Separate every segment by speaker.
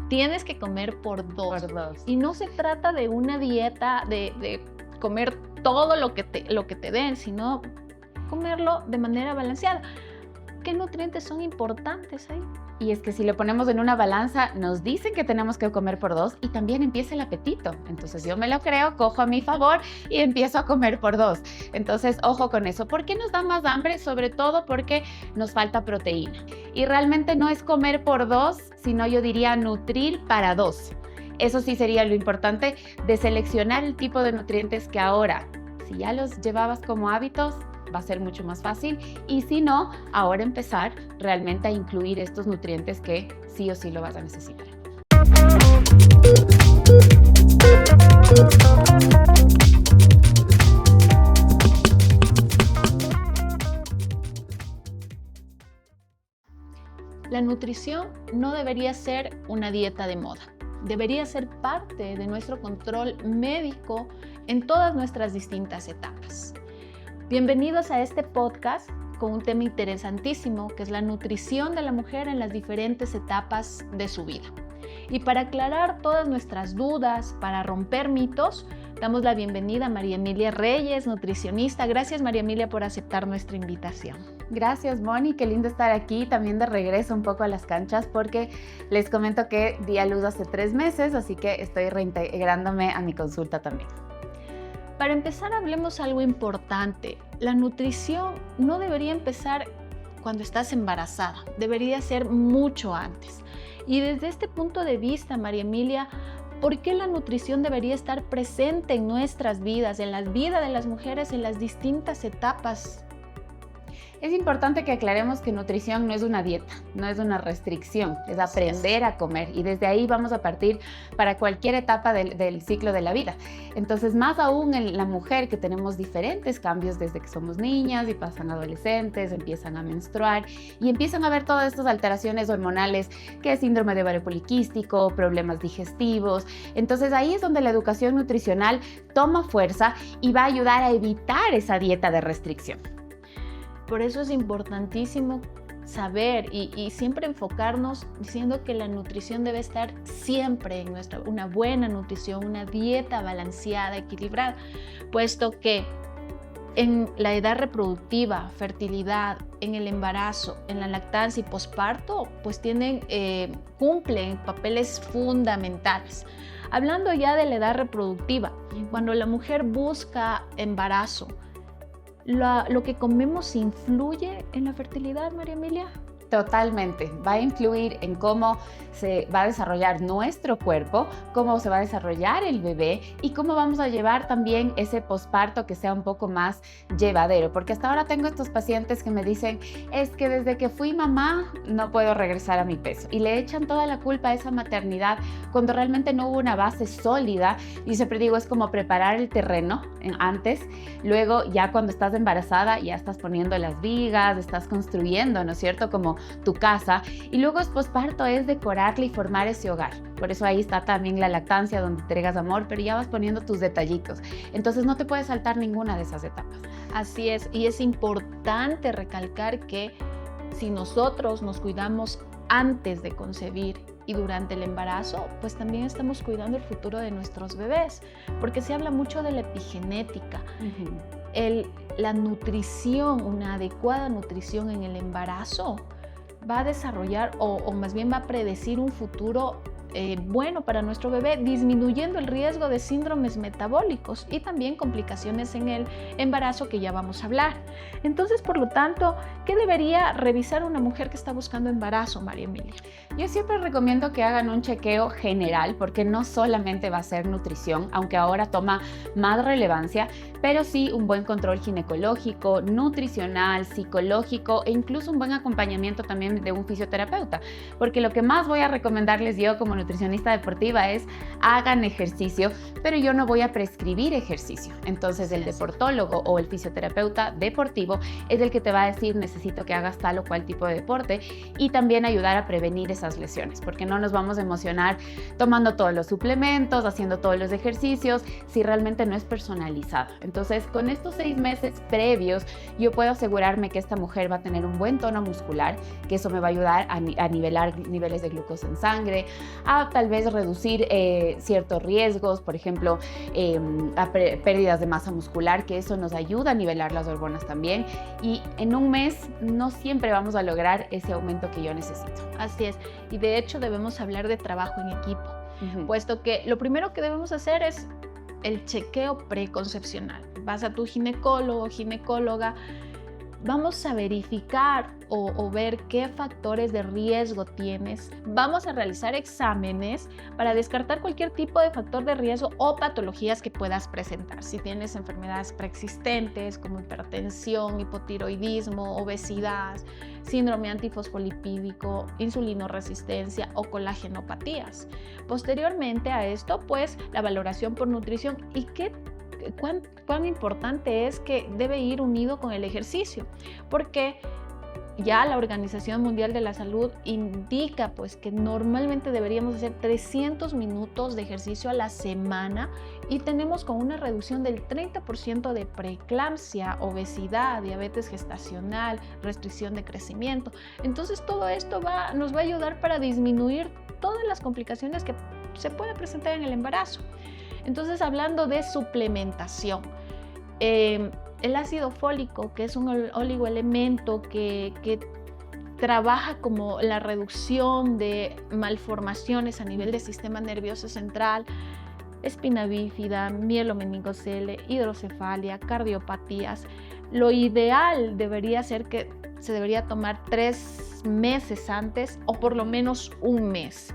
Speaker 1: tienes que comer por dos.
Speaker 2: Por dos.
Speaker 1: Y no se trata de una dieta de comer todo lo que te den, sino comerlo de manera balanceada. ¿Qué nutrientes son importantes ahí?
Speaker 2: Y es que si lo ponemos en una balanza, nos dicen que tenemos que comer por dos y también empieza el apetito. Entonces yo me lo creo, cojo a mi favor y empiezo a comer por dos. Entonces, ojo con eso. ¿Por qué nos da más hambre? Sobre todo porque nos falta proteína. Y realmente no es comer por dos, sino yo diría nutrir para dos. Eso sí sería lo importante de seleccionar el tipo de nutrientes que ahora, si ya los llevabas como hábitos, va a ser mucho más fácil, y si no, ahora empezar realmente a incluir estos nutrientes que sí o sí lo vas a necesitar.
Speaker 1: La nutrición no debería ser una dieta de moda. Debería ser parte de nuestro control médico en todas nuestras distintas etapas. Bienvenidos a este podcast con un tema interesantísimo que es la nutrición de la mujer en las diferentes etapas de su vida. Y para aclarar todas nuestras dudas, para romper mitos, damos la bienvenida a María Emilia Reyes, nutricionista. Gracias, María Emilia, por aceptar nuestra invitación.
Speaker 2: Gracias, Moni, qué lindo estar aquí, también de regreso un poco a las canchas, porque les comento que di a luz hace 3 meses, así que estoy reintegrándome a mi consulta también.
Speaker 1: Para empezar, hablemos algo importante. La nutrición no debería empezar cuando estás embarazada, debería ser mucho antes. Y desde este punto de vista, María Emilia, ¿por qué la nutrición debería estar presente en nuestras vidas, en la vida de las mujeres, en las distintas etapas?
Speaker 2: Es importante que aclaremos que nutrición no es una dieta, no es una restricción, es aprender a comer, y desde ahí vamos a partir para cualquier etapa del ciclo de la vida. Entonces, más aún en la mujer, que tenemos diferentes cambios desde que somos niñas y pasan adolescentes, empiezan a menstruar y empiezan a haber todas estas alteraciones hormonales, que es síndrome de ovario poliquístico, problemas digestivos. Entonces ahí es donde la educación nutricional toma fuerza y va a ayudar a evitar esa dieta de restricción.
Speaker 1: Por eso es importantísimo saber y siempre enfocarnos diciendo que la nutrición debe estar siempre en una buena nutrición, una dieta balanceada, equilibrada, puesto que en la edad reproductiva, fertilidad, en el embarazo, en la lactancia y posparto, pues cumplen papeles fundamentales. Hablando ya de la edad reproductiva, cuando la mujer busca embarazo, ¿lo que comemos influye en la fertilidad, María Emilia?
Speaker 2: Totalmente, va a influir en cómo se va a desarrollar nuestro cuerpo, cómo se va a desarrollar el bebé y cómo vamos a llevar también ese posparto que sea un poco más llevadero. Porque hasta ahora tengo estos pacientes que me dicen, es que desde que fui mamá no puedo regresar a mi peso, y le echan toda la culpa a esa maternidad cuando realmente no hubo una base sólida. Y siempre digo, es como preparar el terreno antes, luego ya cuando estás embarazada ya estás poniendo las vigas, estás construyendo, ¿no es cierto?, como tu casa, y luego es posparto, es decorarle y formar ese hogar. Por eso ahí está también la lactancia, donde entregas amor, pero ya vas poniendo tus detallitos. Entonces no te puedes saltar ninguna de esas etapas.
Speaker 1: Así es, y es importante recalcar que si nosotros nos cuidamos antes de concebir y durante el embarazo, pues también estamos cuidando el futuro de nuestros bebés, porque se habla mucho de la epigenética. La nutrición, una adecuada nutrición en el embarazo va a desarrollar o más bien va a predecir un futuro bueno para nuestro bebé, disminuyendo el riesgo de síndromes metabólicos y también complicaciones en el embarazo, que ya vamos a hablar. Entonces, por lo tanto, ¿qué debería revisar una mujer que está buscando embarazo, María Emilia?
Speaker 2: Yo siempre recomiendo que hagan un chequeo general, porque no solamente va a ser nutrición, aunque ahora toma más relevancia, pero sí un buen control ginecológico, nutricional, psicológico e incluso un buen acompañamiento también de un fisioterapeuta. Porque lo que más voy a recomendarles yo como nutricionista deportiva es hagan ejercicio, pero yo no voy a prescribir ejercicio. Entonces el deportólogo o el fisioterapeuta deportivo es el que te va a decir, necesito que hagas tal o cual tipo de deporte, y también ayudar a prevenir esas lesiones, porque no nos vamos a emocionar tomando todos los suplementos, haciendo todos los ejercicios, si realmente no es personalizado. Entonces, con estos 6 meses previos, yo puedo asegurarme que esta mujer va a tener un buen tono muscular, que eso me va a ayudar a nivelar niveles de glucosa en sangre, a a tal vez reducir ciertos riesgos, por ejemplo, a pérdidas de masa muscular, que eso nos ayuda a nivelar las hormonas también. Y en un mes no siempre vamos a lograr ese aumento que yo necesito.
Speaker 1: Así es. Y de hecho debemos hablar de trabajo en equipo, puesto que lo primero que debemos hacer es el chequeo preconcepcional. Vas a tu ginecólogo o ginecóloga, vamos a verificar o ver qué factores de riesgo tienes. Vamos a realizar exámenes para descartar cualquier tipo de factor de riesgo o patologías que puedas presentar. Si tienes enfermedades preexistentes como hipertensión, hipotiroidismo, obesidad, síndrome antifosfolipídico, insulinoresistencia o colagenopatías. Posteriormente a esto, pues la valoración por nutrición y cuán importante es que debe ir unido con el ejercicio, porque ya la Organización Mundial de la Salud indica pues que normalmente deberíamos hacer 300 minutos de ejercicio a la semana y tenemos con una reducción del 30% de preeclampsia, obesidad, diabetes gestacional, restricción de crecimiento. Entonces todo esto nos va a ayudar para disminuir todas las complicaciones que se pueden presentar en el embarazo. Entonces, hablando de suplementación, el ácido fólico, que es un oligoelemento que trabaja como la reducción de malformaciones a nivel del sistema nervioso central, espina bífida, mielomeningocele, hidrocefalia, cardiopatías. Lo ideal debería ser que se debería tomar 3 meses antes o por lo menos un mes.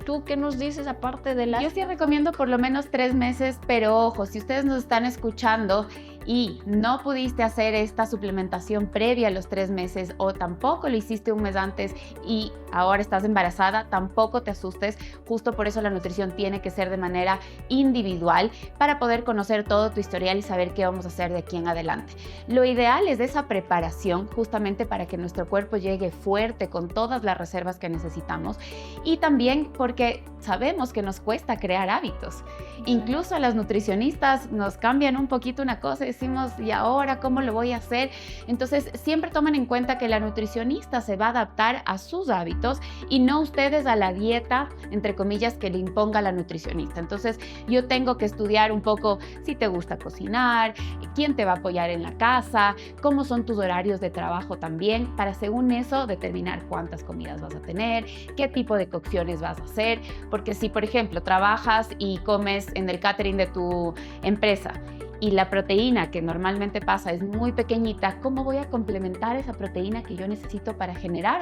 Speaker 1: ¿Tú qué nos dices aparte de
Speaker 2: Yo sí recomiendo por lo menos 3 meses, pero ojo, si ustedes nos están escuchando y no pudiste hacer esta suplementación previa a los 3 meses o tampoco lo hiciste un mes antes y ahora estás embarazada, tampoco te asustes. Justo por eso la nutrición tiene que ser de manera individual para poder conocer todo tu historial y saber qué vamos a hacer de aquí en adelante. Lo ideal es esa preparación justamente para que nuestro cuerpo llegue fuerte con todas las reservas que necesitamos y también porque sabemos que nos cuesta crear hábitos. Incluso las nutricionistas nos cambian un poquito una cosa y decimos, ¿y ahora cómo lo voy a hacer? Entonces, siempre tomen en cuenta que la nutricionista se va a adaptar a sus hábitos y no ustedes a la dieta, entre comillas, que le imponga la nutricionista. Entonces, yo tengo que estudiar un poco si te gusta cocinar, quién te va a apoyar en la casa, cómo son tus horarios de trabajo también, para según eso determinar cuántas comidas vas a tener, qué tipo de cocciones vas a hacer, porque si, por ejemplo, trabajas y comes en el catering de tu empresa y la proteína que normalmente pasa es muy pequeñita, ¿cómo voy a complementar esa proteína que yo necesito para generar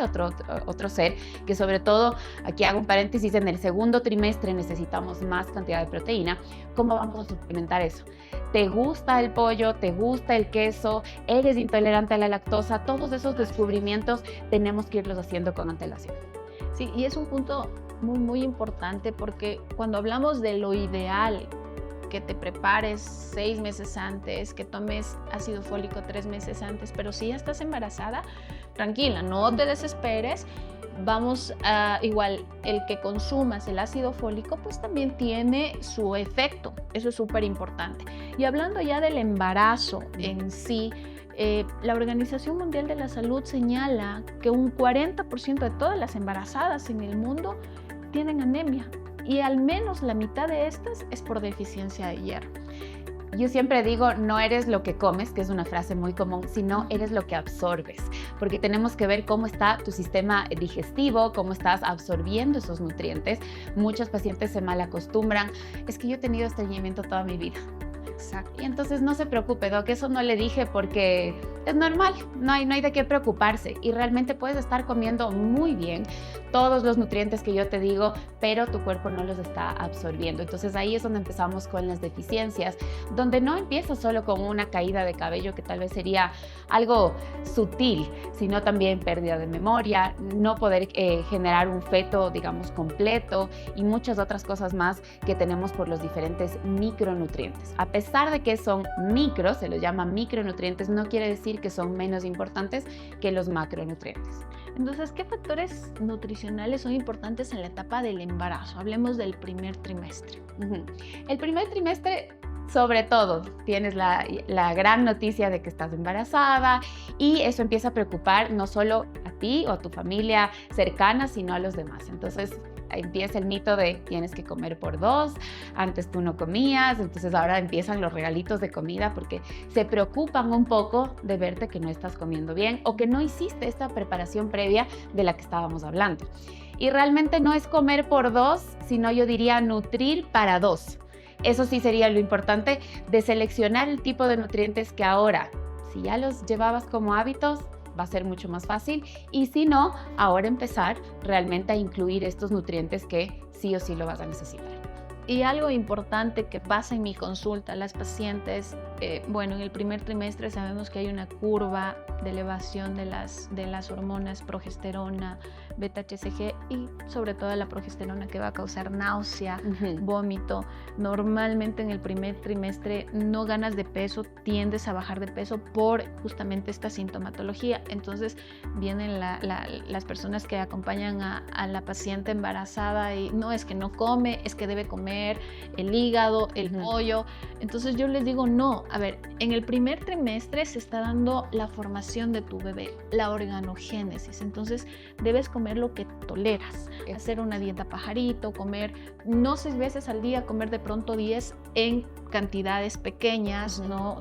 Speaker 2: otro ser? Que sobre todo, aquí hago un paréntesis, en el segundo trimestre necesitamos más cantidad de proteína. ¿Cómo vamos a suplementar eso? ¿Te gusta el pollo? ¿Te gusta el queso? ¿Eres intolerante a la lactosa? Todos esos descubrimientos tenemos que irlos haciendo con antelación.
Speaker 1: Sí, y es un punto muy, muy importante porque cuando hablamos de lo ideal, que te prepares 6 meses antes, que tomes ácido fólico 3 meses antes, pero si ya estás embarazada, tranquila, no te desesperes. Vamos a, igual, el que consumas el ácido fólico, pues también tiene su efecto, eso es súper importante. Y hablando ya del embarazo en sí, la Organización Mundial de la Salud señala que un 40% de todas las embarazadas en el mundo tienen anemia y al menos la mitad de estas es por deficiencia de hierro.
Speaker 2: Yo siempre digo, no eres lo que comes, que es una frase muy común, sino eres lo que absorbes, porque tenemos que ver cómo está tu sistema digestivo, cómo estás absorbiendo esos nutrientes. Muchos pacientes se malacostumbran, es que yo he tenido estreñimiento toda mi vida. Exacto. Y entonces no se preocupe, Doc, eso no le dije porque es normal, no hay de qué preocuparse y realmente puedes estar comiendo muy bien todos los nutrientes que yo te digo, pero tu cuerpo no los está absorbiendo. Entonces ahí es donde empezamos con las deficiencias, donde no empieza solo con una caída de cabello que tal vez sería algo sutil, sino también pérdida de memoria, no poder generar un feto, digamos, completo y muchas otras cosas más que tenemos por los diferentes micronutrientes. A pesar de que son micros, se los llama micronutrientes, no quiere decir que son menos importantes que los macronutrientes.
Speaker 1: Entonces, ¿qué factores nutricionales son importantes en la etapa del embarazo? Hablemos del primer trimestre.
Speaker 2: El primer trimestre, sobre todo, tienes la gran noticia de que estás embarazada y eso empieza a preocupar no solo a ti o a tu familia cercana, sino a los demás. Entonces, empieza el mito de tienes que comer por dos, antes tú no comías, entonces ahora empiezan los regalitos de comida porque se preocupan un poco de verte que no estás comiendo bien o que no hiciste esta preparación previa de la que estábamos hablando. Y realmente no es comer por dos, sino yo diría nutrir para dos. Eso sí sería lo importante de seleccionar el tipo de nutrientes que ahora, si ya los llevabas como hábitos, va a ser mucho más fácil, y si no, ahora empezar realmente a incluir estos nutrientes que sí o sí lo vas a necesitar.
Speaker 1: Y algo importante que pasa en mi consulta, las pacientes, bueno, en el primer trimestre sabemos que hay una curva de elevación de las hormonas progesterona, beta-HCG y sobre todo la progesterona que va a causar náusea, vómito. Normalmente en el primer trimestre no ganas de peso, tiendes a bajar de peso por justamente esta sintomatología. Entonces vienen las personas que acompañan a la paciente embarazada y no es que no come, es que debe comer el hígado, el pollo. Entonces yo les digo, no, a ver, en el primer trimestre se está dando la formación de tu bebé, la organogénesis. Entonces debes comer lo que toleras, hacer una dieta pajarito, comer no 6 veces al día, comer de pronto 10 en cantidades pequeñas, no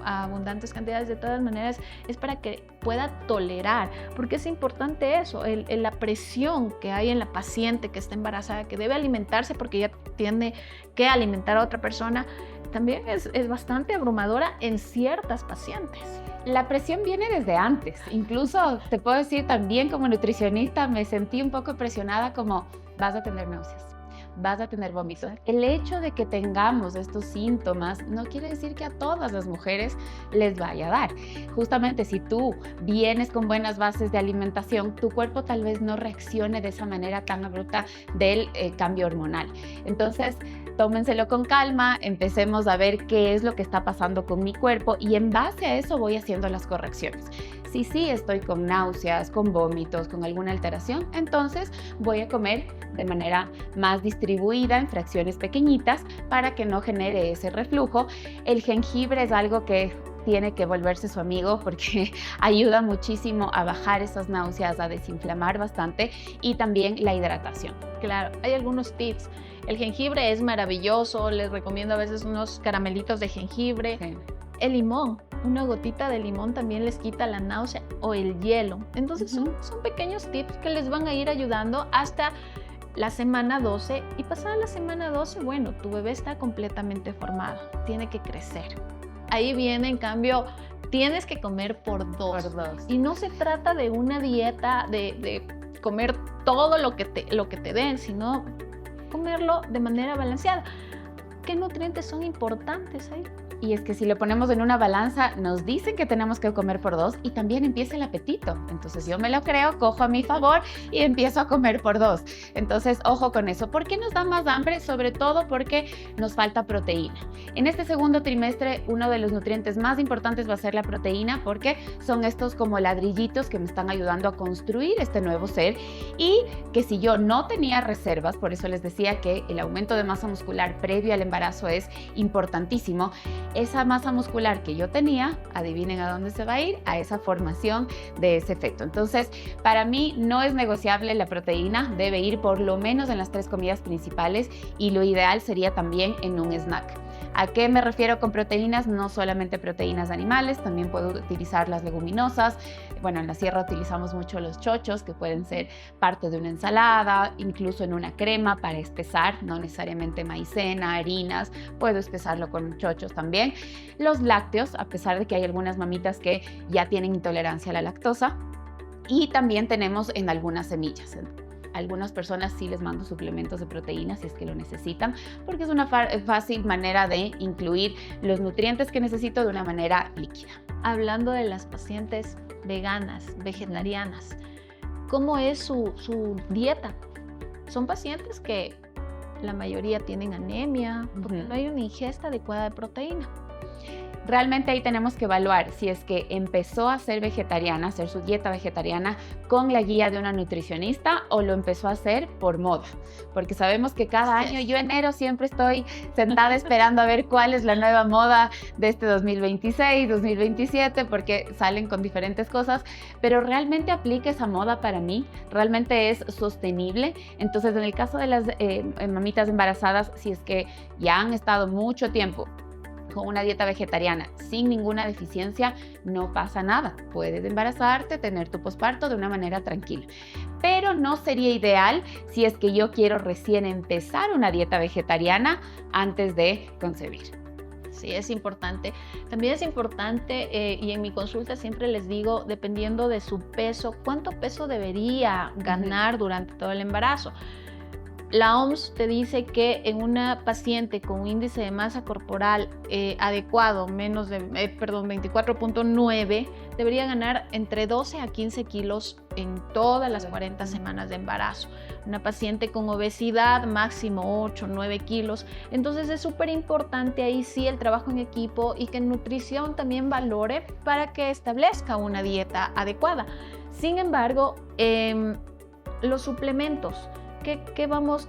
Speaker 1: abundantes cantidades. De todas maneras es para que pueda tolerar, porque es importante eso, la presión que hay en la paciente que está embarazada, que debe alimentarse porque ya tiene que alimentar a otra persona, también es bastante abrumadora en ciertas pacientes.
Speaker 2: La presión viene desde antes. Incluso te puedo decir también como nutricionista me sentí un poco presionada como vas a tener náuseas, vas a tener vómitos. El hecho de que tengamos estos síntomas no quiere decir que a todas las mujeres les vaya a dar. Justamente si tú vienes con buenas bases de alimentación, tu cuerpo tal vez no reaccione de esa manera tan abrupta del cambio hormonal. Entonces, tómenselo con calma, empecemos a ver qué es lo que está pasando con mi cuerpo y en base a eso voy haciendo las correcciones. Si sí estoy con náuseas, con vómitos, con alguna alteración, entonces voy a comer de manera más distribuida en fracciones pequeñitas para que no genere ese reflujo. El jengibre es algo que tiene que volverse su amigo porque ayuda muchísimo a bajar esas náuseas, a desinflamar bastante, y también la hidratación.
Speaker 1: Claro, hay algunos tips. El jengibre es maravilloso, les recomiendo a veces unos caramelitos de jengibre. Sí. El limón, una gotita de limón también les quita la náusea, o el hielo. Entonces son pequeños tips que les van a ir ayudando hasta la semana 12, y pasada la semana 12, bueno, tu bebé está completamente formado, tiene que crecer. Ahí viene, en cambio, tienes que comer por dos. Y no se trata de una dieta de comer todo lo que te den, sino comerlo de manera balanceada. ¿Qué nutrientes son importantes ahí?
Speaker 2: Y es que si lo ponemos en una balanza, nos dicen que tenemos que comer por dos y también empieza el apetito. Entonces yo me lo creo, cojo a mi favor y empiezo a comer por dos. Entonces, ojo con eso. ¿Por qué nos da más hambre? Sobre todo porque nos falta proteína. En este segundo trimestre, uno de los nutrientes más importantes va a ser la proteína, porque son estos como ladrillitos que me están ayudando a construir este nuevo ser, y que si yo no tenía reservas, por eso les decía que el aumento de masa muscular previo al embarazo es importantísimo. Esa masa muscular que yo tenía, adivinen a dónde se va a ir, a esa formación de ese feto. Entonces, para mí no es negociable la proteína, debe ir por lo menos en las 3 comidas principales, y lo ideal sería también en un snack. ¿A qué me refiero con proteínas? No solamente proteínas animales, también puedo utilizar las leguminosas. Bueno, en la sierra utilizamos mucho los chochos, que pueden ser parte de una ensalada, incluso en una crema para espesar, no necesariamente maicena, harinas, puedo espesarlo con chochos también. Los lácteos, a pesar de que hay algunas mamitas que ya tienen intolerancia a la lactosa, y también tenemos en algunas semillas. Algunas personas sí les mando suplementos de proteínas si es que lo necesitan, porque es una fácil manera de incluir los nutrientes que necesito de una manera líquida.
Speaker 1: Hablando de las pacientes veganas, vegetarianas, ¿cómo es su dieta? Son pacientes que la mayoría tienen anemia porque no hay una ingesta adecuada de proteína.
Speaker 2: Realmente ahí tenemos que evaluar si es que empezó a ser vegetariana, a hacer su dieta vegetariana con la guía de una nutricionista o lo empezó a hacer por moda. Porque sabemos que cada año, yo enero siempre estoy sentada esperando a ver cuál es la nueva moda de este 2026, 2027, porque salen con diferentes cosas, pero realmente aplica esa moda para mí, realmente es sostenible. Entonces, en el caso de las mamitas embarazadas, si es que ya han estado mucho tiempo con una dieta vegetariana sin ninguna deficiencia, no pasa nada. Puedes embarazarte, tener tu posparto de una manera tranquila. Pero no sería ideal si es que yo quiero recién empezar una dieta vegetariana antes de concebir.
Speaker 1: Sí, es importante. También es importante, y en mi consulta siempre les digo, dependiendo de su peso, ¿cuánto peso debería ganar durante todo el embarazo? La OMS te dice que en una paciente con un índice de masa corporal adecuado, 24.9, debería ganar entre 12 a 15 kilos en todas las 40 semanas de embarazo. Una paciente con obesidad, máximo 8, 9 kilos. Entonces es súper importante ahí sí el trabajo en equipo y que nutrición también valore para que establezca una dieta adecuada. Sin embargo, los suplementos, ¿qué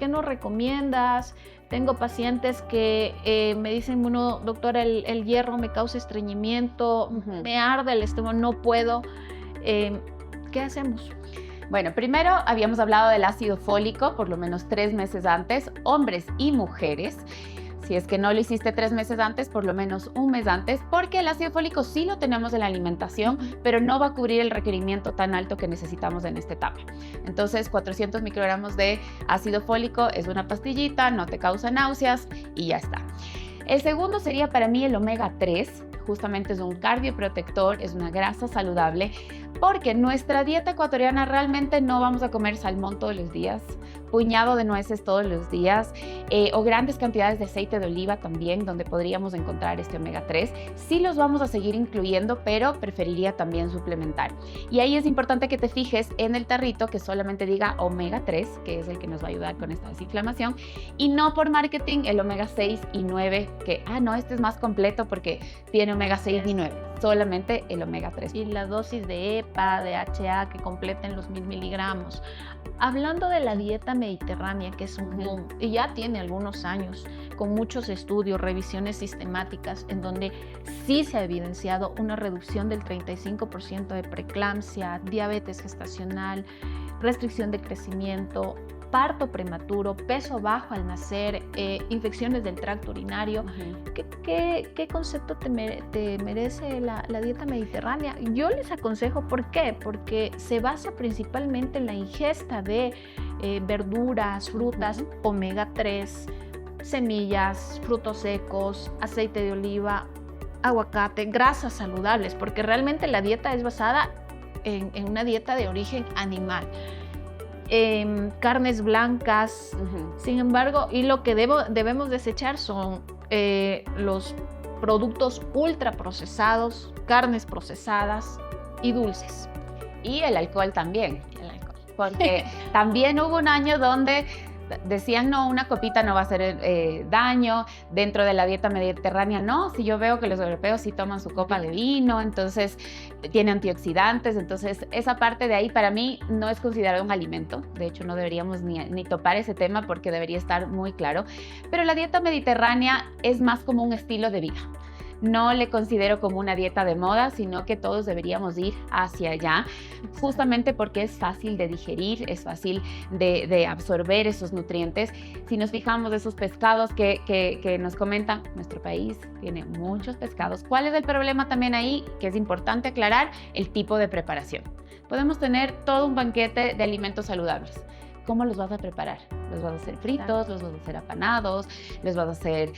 Speaker 1: nos recomiendas? Tengo pacientes que me dicen, bueno, doctora, el hierro me causa estreñimiento, me arde el estómago, no puedo. ¿Qué hacemos?
Speaker 2: Bueno, primero habíamos hablado del ácido fólico por lo menos 3 meses antes, hombres y mujeres. Si es que no lo hiciste 3 meses antes, por lo menos 1 mes antes, porque el ácido fólico sí lo tenemos en la alimentación, pero no va a cubrir el requerimiento tan alto que necesitamos en esta etapa. Entonces, 400 microgramos de ácido fólico es una pastillita, no te causa náuseas y ya está. El segundo sería para mí el omega 3, justamente es un cardioprotector, es una grasa saludable, porque nuestra dieta ecuatoriana realmente no vamos a comer salmón todos los días, puñado de nueces todos los días, o grandes cantidades de aceite de oliva también, donde podríamos encontrar este omega 3. Sí los vamos a seguir incluyendo, pero preferiría también suplementar. Y ahí es importante que te fijes en el tarrito que solamente diga omega 3, que es el que nos va a ayudar con esta desinflamación, y no por marketing el omega 6 y 9, que, no, este es más completo porque tiene omega 6 y 9. Solamente el omega 3.
Speaker 1: Y la dosis de EPA, de HA que completen los 1000 miligramos. Hablando de la dieta mediterránea, que es un boom, y ya tiene algunos años, con muchos estudios, revisiones sistemáticas, en donde sí se ha evidenciado una reducción del 35% de preeclampsia, diabetes gestacional, restricción de crecimiento, parto prematuro, peso bajo al nacer, infecciones del tracto urinario. ¿Qué concepto te merece la dieta mediterránea? Yo les aconsejo, ¿por qué? Porque se basa principalmente en la ingesta de verduras, frutas, omega 3, semillas, frutos secos, aceite de oliva, aguacate, grasas saludables, porque realmente la dieta es basada en una dieta de origen animal. Carnes blancas, sin embargo, y lo que debemos desechar son los productos ultraprocesados, carnes procesadas y dulces.
Speaker 2: Y el alcohol también, porque también hubo un año donde decían, no, una copita no va a hacer daño, dentro de la dieta mediterránea no, si yo veo que los europeos sí toman su copa de vino, entonces tiene antioxidantes, entonces esa parte de ahí para mí no es considerado un alimento, de hecho no deberíamos ni topar ese tema porque debería estar muy claro, pero la dieta mediterránea es más como un estilo de vida. No le considero como una dieta de moda, sino que todos deberíamos ir hacia allá, justamente porque es fácil de digerir, es fácil de absorber esos nutrientes. Si nos fijamos de esos pescados que nos comentan, nuestro país tiene muchos pescados. ¿Cuál es el problema también ahí? Que es importante aclarar el tipo de preparación. Podemos tener todo un banquete de alimentos saludables. ¿Cómo los vas a preparar? ¿Los vas a hacer fritos? ¿Los vas a hacer apanados? ¿Los vas a hacer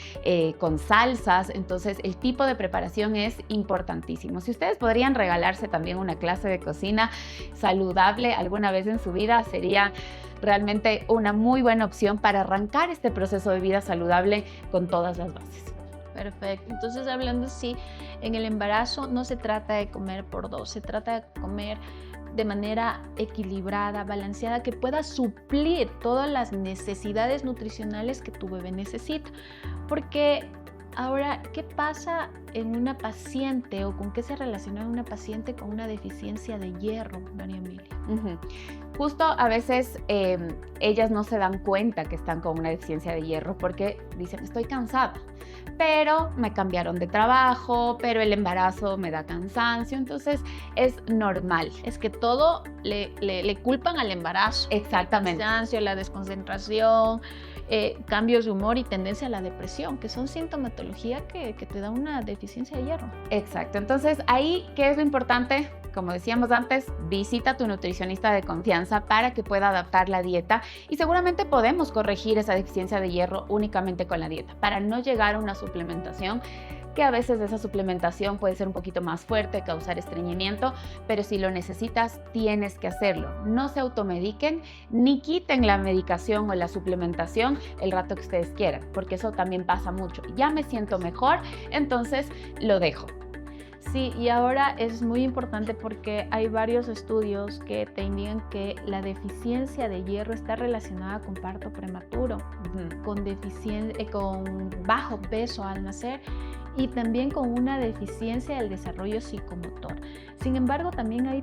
Speaker 2: con salsas? Entonces, el tipo de preparación es importantísimo. Si ustedes podrían regalarse también una clase de cocina saludable alguna vez en su vida, sería realmente una muy buena opción para arrancar este proceso de vida saludable con todas las bases.
Speaker 1: Perfecto. Entonces, hablando así, en el embarazo no se trata de comer por dos, se trata de comer de manera equilibrada, balanceada, que pueda suplir todas las necesidades nutricionales que tu bebé necesita. Porque Ahora, ¿qué pasa en una paciente o con qué se relaciona una paciente con una deficiencia de hierro, María Emilia?
Speaker 2: Ujú. Justo a veces ellas no se dan cuenta que están con una deficiencia de hierro porque dicen, estoy cansada, pero me cambiaron de trabajo, pero el embarazo me da cansancio, entonces es normal.
Speaker 1: Es que todo le culpan al embarazo.
Speaker 2: Exactamente.
Speaker 1: El cansancio, la desconcentración, cambios de humor y tendencia a la depresión, que son sintomatología que te da una deficiencia de hierro.
Speaker 2: Exacto. Entonces, ahí, ¿qué es lo importante? Como decíamos antes, visita a tu nutricionista de confianza para que pueda adaptar la dieta y seguramente podemos corregir esa deficiencia de hierro únicamente con la dieta para no llegar a una suplementación que a veces esa suplementación puede ser un poquito más fuerte, causar estreñimiento, pero si lo necesitas tienes que hacerlo. No se automediquen ni quiten la medicación o la suplementación el rato que ustedes quieran, porque eso también pasa mucho. Ya me siento mejor, entonces lo dejo.
Speaker 1: Sí, y ahora es muy importante porque hay varios estudios que te indican que la deficiencia de hierro está relacionada con parto prematuro, con bajo peso al nacer y también con una deficiencia del desarrollo psicomotor. Sin embargo, también hay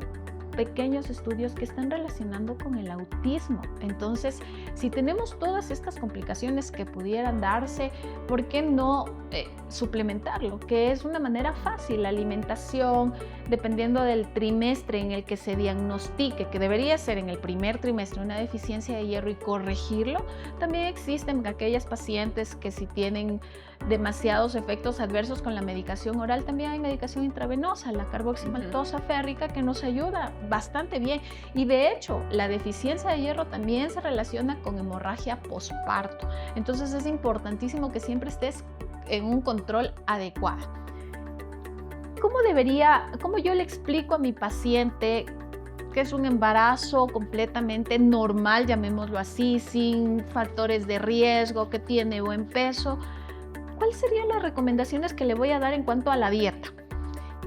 Speaker 1: pequeños estudios que están relacionando con el autismo. Entonces, si tenemos todas estas complicaciones que pudieran darse, ¿por qué no suplementarlo? Que es una manera fácil, la alimentación, dependiendo del trimestre en el que se diagnostique, que debería ser en el primer trimestre, una deficiencia de hierro y corregirlo. También existen aquellas pacientes que si tienen demasiados efectos adversos con la medicación oral, también hay medicación intravenosa, la carboximaltosa férrica, que nos ayuda bastante bien. Y de hecho, la deficiencia de hierro también se relaciona con hemorragia posparto. Entonces es importantísimo que siempre estés en un control adecuado. ¿Cómo yo le explico a mi paciente que es un embarazo completamente normal, llamémoslo así, sin factores de riesgo, que tiene buen peso? ¿Cuáles serían las recomendaciones que le voy a dar en cuanto a la dieta?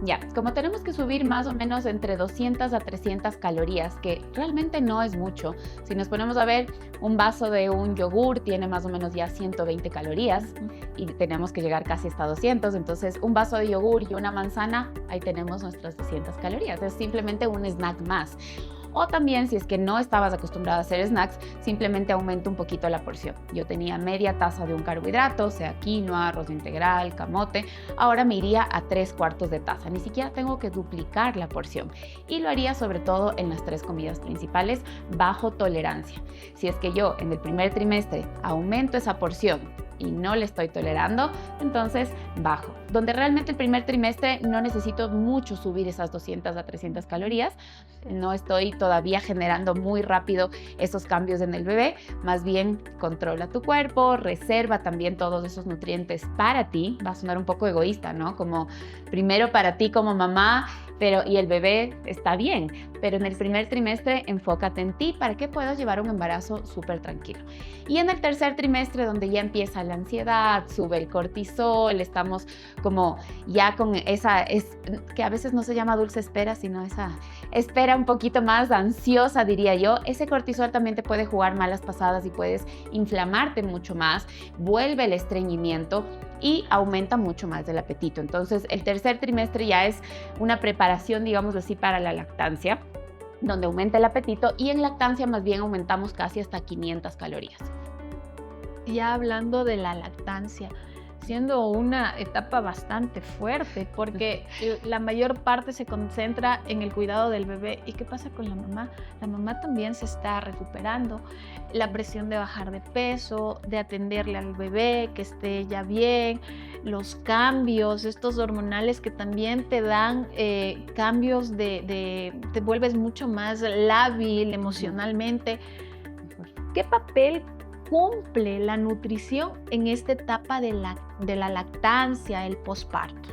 Speaker 2: Ya, como tenemos que subir más o menos entre 200 a 300 calorías, que realmente no es mucho. Si nos ponemos a ver, un vaso de un yogur tiene más o menos ya 120 calorías y tenemos que llegar casi hasta 200. Entonces, un vaso de yogur y una manzana, ahí tenemos nuestras 200 calorías. Es simplemente un snack más. O también, si es que no estabas acostumbrado a hacer snacks, simplemente aumenta un poquito la porción. Yo tenía media taza de un carbohidrato, sea quinoa, arroz integral, camote. Ahora me iría a 3/4 de taza. Ni siquiera tengo que duplicar la porción. Y lo haría sobre todo en las 3 comidas principales, bajo tolerancia. Si es que yo en el primer trimestre aumento esa porción y no le estoy tolerando, entonces bajo. Donde realmente el primer trimestre no necesito mucho subir esas 200 a 300 calorías, no estoy todavía generando muy rápido esos cambios en el bebé, más bien controla tu cuerpo, reserva también todos esos nutrientes para ti. Va a sonar un poco egoísta, ¿no? Como primero para ti como mamá, y el bebé está bien, pero en el primer trimestre enfócate en ti para que puedas llevar un embarazo súper tranquilo. Y en el tercer trimestre, donde ya empieza la ansiedad, sube el cortisol, estamos como ya con que a veces no se llama dulce espera, sino esa espera un poquito más ansiosa, diría yo. Ese cortisol también te puede jugar malas pasadas y puedes inflamarte mucho más, vuelve el estreñimiento y aumenta mucho más el apetito. Entonces, el tercer trimestre ya es una preparación, digámoslo así, para la lactancia, donde aumenta el apetito, y en lactancia más bien aumentamos casi hasta 500 calorías.
Speaker 1: Ya hablando de la lactancia, siendo una etapa bastante fuerte porque la mayor parte se concentra en el cuidado del bebé. ¿Y qué pasa con la mamá? La mamá también se está recuperando. La presión de bajar de peso, de atenderle al bebé, que esté ya bien, los cambios, estos hormonales que también te dan cambios te vuelves mucho más lábil emocionalmente. ¿Qué papel cumple la nutrición en esta etapa de la lactancia, el posparto?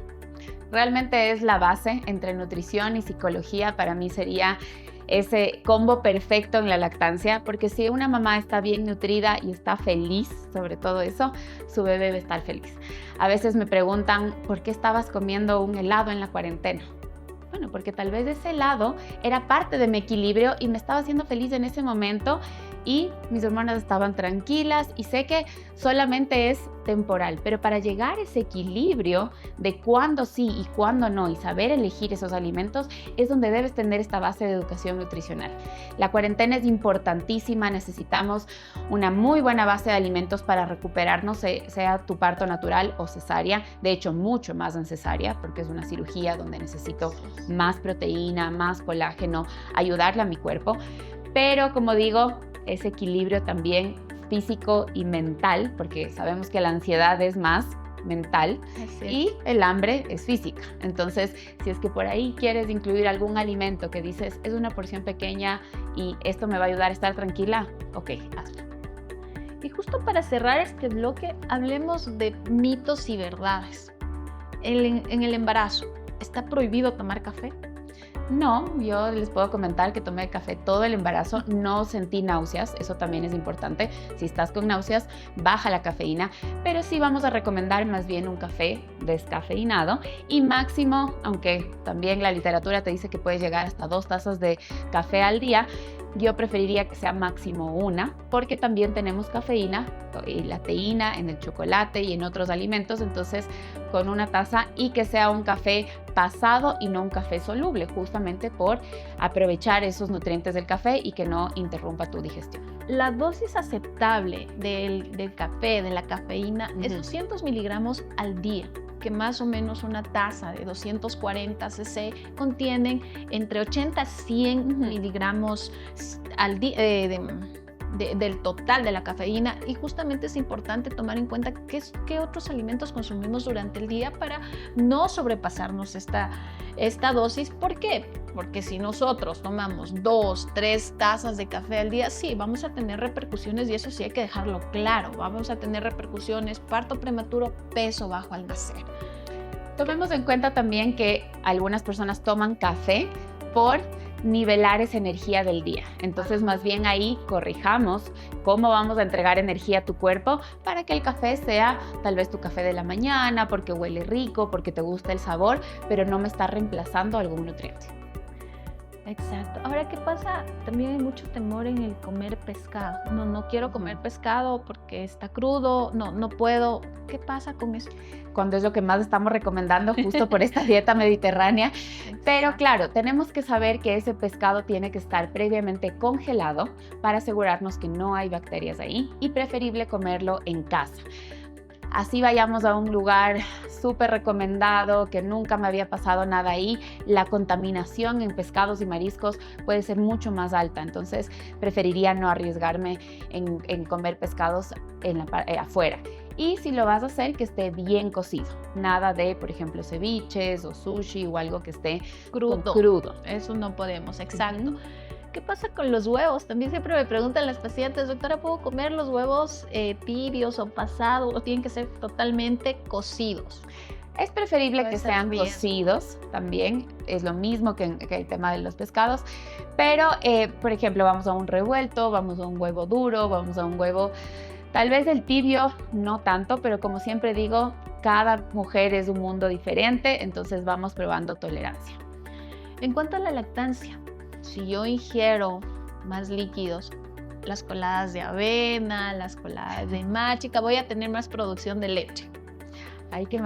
Speaker 2: Realmente es la base entre nutrición y psicología. Para mí sería ese combo perfecto en la lactancia, porque si una mamá está bien nutrida y está feliz, sobre todo eso, su bebé va a estar feliz. A veces me preguntan, ¿por qué estabas comiendo un helado en la cuarentena? Bueno, porque tal vez ese helado era parte de mi equilibrio y me estaba haciendo feliz en ese momento y mis hormonas estaban tranquilas y sé que solamente es temporal, pero para llegar a ese equilibrio de cuándo sí y cuándo no y saber elegir esos alimentos es donde debes tener esta base de educación nutricional. La cuarentena es importantísima, necesitamos una muy buena base de alimentos para recuperarnos, sea tu parto natural o cesárea, de hecho mucho más en cesárea porque es una cirugía donde necesito más proteína, más colágeno, ayudarle a mi cuerpo, pero como digo, ese equilibrio también físico y mental, porque sabemos que la ansiedad es más mental y el hambre es física. Entonces, si es que por ahí quieres incluir algún alimento que dices es una porción pequeña y esto me va a ayudar a estar tranquila, ok, hazlo.
Speaker 1: Y justo para cerrar este bloque, hablemos de mitos y verdades. En el embarazo, ¿está prohibido tomar café?
Speaker 2: No, yo les puedo comentar que tomé café todo el embarazo, no sentí náuseas, eso también es importante. Si estás con náuseas, baja la cafeína, pero sí vamos a recomendar más bien un café descafeinado y máximo, aunque también la literatura te dice que puedes llegar hasta 2 tazas de café al día, yo preferiría que sea máximo 1, porque también tenemos cafeína y la teína en el chocolate y en otros alimentos, entonces con 1 taza y que sea un café pasado y no un café soluble, justamente por aprovechar esos nutrientes del café y que no interrumpa tu digestión.
Speaker 1: La dosis aceptable del café, de la cafeína, es 200 miligramos al día, que más o menos una taza de 240 cc contienen entre 80 a 100 miligramos al día del total de la cafeína, y justamente es importante tomar en cuenta qué otros alimentos consumimos durante el día para no sobrepasarnos esta dosis. ¿Por qué? Porque si nosotros tomamos 2, 3 tazas de café al día, sí, vamos a tener repercusiones, y eso sí hay que dejarlo claro. Vamos a tener repercusiones, parto prematuro, peso bajo al nacer.
Speaker 2: Tomemos en cuenta también que algunas personas toman café por nivelar esa energía del día. Entonces, más bien ahí corrijamos cómo vamos a entregar energía a tu cuerpo para que el café sea tal vez tu café de la mañana, porque huele rico, porque te gusta el sabor, pero no me está reemplazando algún nutriente.
Speaker 1: Exacto. Ahora, ¿qué pasa? También hay mucho temor en el comer pescado. No quiero comer pescado porque está crudo, no puedo. ¿Qué pasa con eso?
Speaker 2: Cuando es lo que más estamos recomendando justo por esta dieta mediterránea. Pero claro, tenemos que saber que ese pescado tiene que estar previamente congelado para asegurarnos que no hay bacterias ahí, y preferible comerlo en casa. Así vayamos a un lugar súper recomendado, que nunca me había pasado nada ahí, la contaminación en pescados y mariscos puede ser mucho más alta. Entonces preferiría no arriesgarme en comer pescados afuera. Y si lo vas a hacer, que esté bien cocido. Nada de, por ejemplo, ceviches o sushi o algo que esté crudo.
Speaker 1: Eso no podemos, exacto. ¿Qué pasa con los huevos? También siempre me preguntan las pacientes, doctora, ¿puedo comer los huevos tibios o pasados, o tienen que ser totalmente cocidos?
Speaker 2: Es preferible que sean cocidos también, es lo mismo que el tema de los pescados, pero por ejemplo, vamos a un revuelto, vamos a un huevo duro, vamos a un huevo, tal vez el tibio no tanto, pero como siempre digo, cada mujer es un mundo diferente, entonces vamos probando tolerancia.
Speaker 1: En cuanto a la lactancia, si yo ingiero más líquidos, las coladas de avena, las coladas de machica, voy a tener más producción de leche.
Speaker 2: Ay, que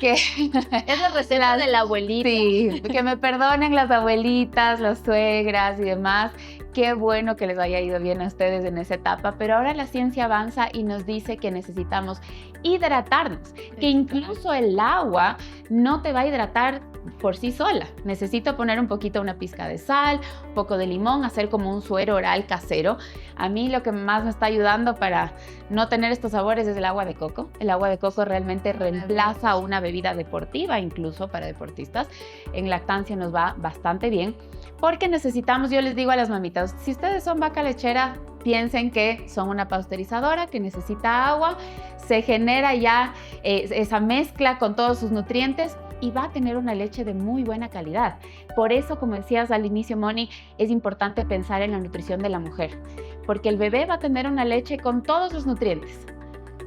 Speaker 1: es la receta de la abuelita.
Speaker 2: Sí, que me perdonen las abuelitas, las suegras y demás. Qué bueno que les haya ido bien a ustedes en esa etapa, pero ahora la ciencia avanza y nos dice que necesitamos hidratarnos, que incluso el agua no te va a hidratar por sí sola. Necesito poner un poquito, una pizca de sal, un poco de limón, hacer como un suero oral casero. A mí lo que más me está ayudando para no tener estos sabores es el agua de coco. El agua de coco realmente reemplaza una bebida deportiva, incluso para deportistas. En lactancia nos va bastante bien, porque necesitamos, yo les digo a las mamitas, si ustedes son vaca lechera, piensen que son una pasteurizadora que necesita agua, se genera ya esa mezcla con todos sus nutrientes y va a tener una leche de muy buena calidad. Por eso, como decías al inicio, Moni, es importante pensar en la nutrición de la mujer, porque el bebé va a tener una leche con todos los nutrientes.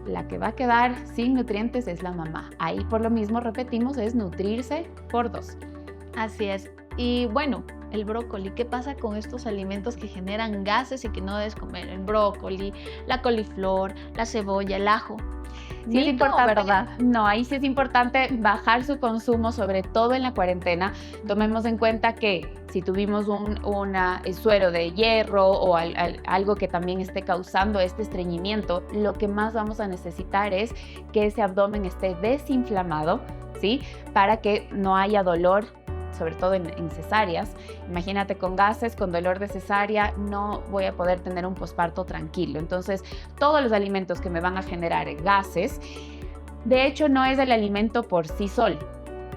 Speaker 2: La que va a quedar sin nutrientes es la mamá. Ahí, por lo mismo, repetimos, es nutrirse por 2.
Speaker 1: Así es. Y bueno, el brócoli. ¿Qué pasa con estos alimentos que generan gases y que no debes comer? El brócoli, la coliflor, la cebolla, el ajo.
Speaker 2: Sí es
Speaker 1: ¿Mito o
Speaker 2: importante,
Speaker 1: verdad?
Speaker 2: no, ahí sí es importante bajar su consumo, sobre todo en la cuarentena. Tomemos en cuenta que si tuvimos un suero de hierro o algo que también esté causando este estreñimiento, lo que más vamos a necesitar es que ese abdomen esté desinflamado, ¿sí? Para que no haya dolor, sobre todo en cesáreas. Imagínate con gases, con dolor de cesárea, no voy a poder tener un posparto tranquilo. Entonces, todos los alimentos que me van a generar gases, de hecho, no es el alimento por sí solo.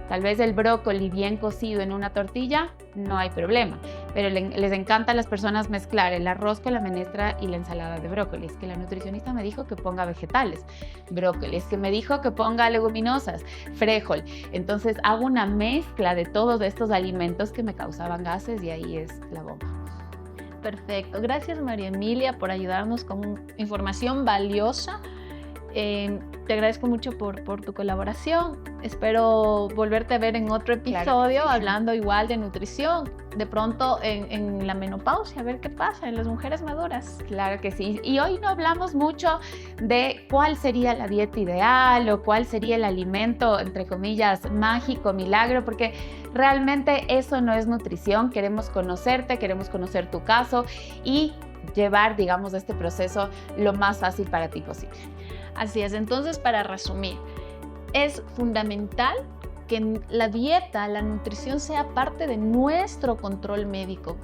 Speaker 2: Tal vez el brócoli bien cocido en una tortilla, no hay problema, pero les encanta a las personas mezclar el arroz con la menestra y la ensalada de brócoli. Es que la nutricionista me dijo que ponga vegetales, brócoli, es que me dijo que ponga leguminosas, frijol. Entonces hago una mezcla de todos estos alimentos que me causaban gases y ahí es la bomba.
Speaker 1: Perfecto. Gracias, María Emilia, por ayudarnos con información valiosa. Te agradezco mucho por tu colaboración. Espero volverte a ver en otro episodio,
Speaker 2: Claro, sí.
Speaker 1: hablando igual de nutrición. De pronto en la menopausia, a ver qué pasa en las mujeres maduras.
Speaker 2: Claro que sí. Y hoy no hablamos mucho de cuál sería la dieta ideal o cuál sería el alimento, entre comillas, mágico, milagro, porque realmente eso no es nutrición. Queremos conocerte, queremos conocer tu caso y llevar, digamos, este proceso lo más fácil para ti posible.
Speaker 1: Así es. Entonces, para resumir, es fundamental que la dieta, la nutrición sea parte de nuestro control médico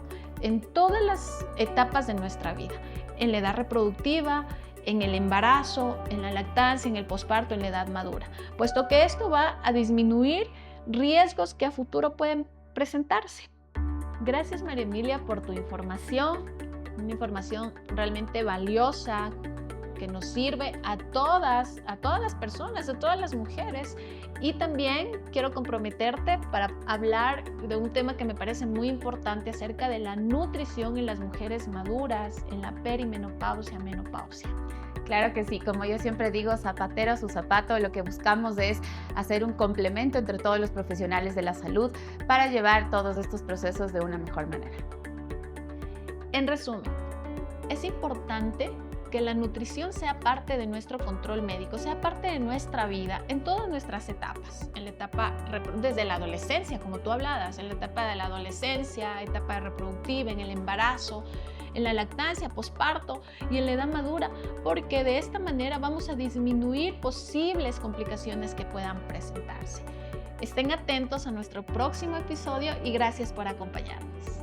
Speaker 1: en todas las etapas de nuestra vida, en la edad reproductiva, en el embarazo, en la lactancia, en el posparto, en la edad madura, puesto que esto va a disminuir riesgos que a futuro pueden presentarse. Gracias, María Emilia, por tu información, una información realmente valiosa que nos sirve a todas las personas, a todas las mujeres. Y también quiero comprometerte para hablar de un tema que me parece muy importante acerca de la nutrición en las mujeres maduras, en la perimenopausia, menopausia.
Speaker 2: Claro que sí, como yo siempre digo, zapatero a su zapato, lo que buscamos es hacer un complemento entre todos los profesionales de la salud para llevar todos estos procesos de una mejor manera.
Speaker 1: En resumen, es importante que la nutrición sea parte de nuestro control médico, sea parte de nuestra vida en todas nuestras etapas, en la etapa desde la adolescencia, como tú hablabas, en la etapa de la adolescencia, etapa reproductiva, en el embarazo, en la lactancia, posparto y en la edad madura, porque de esta manera vamos a disminuir posibles complicaciones que puedan presentarse. Estén atentos a nuestro próximo episodio y gracias por acompañarnos.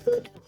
Speaker 1: Good.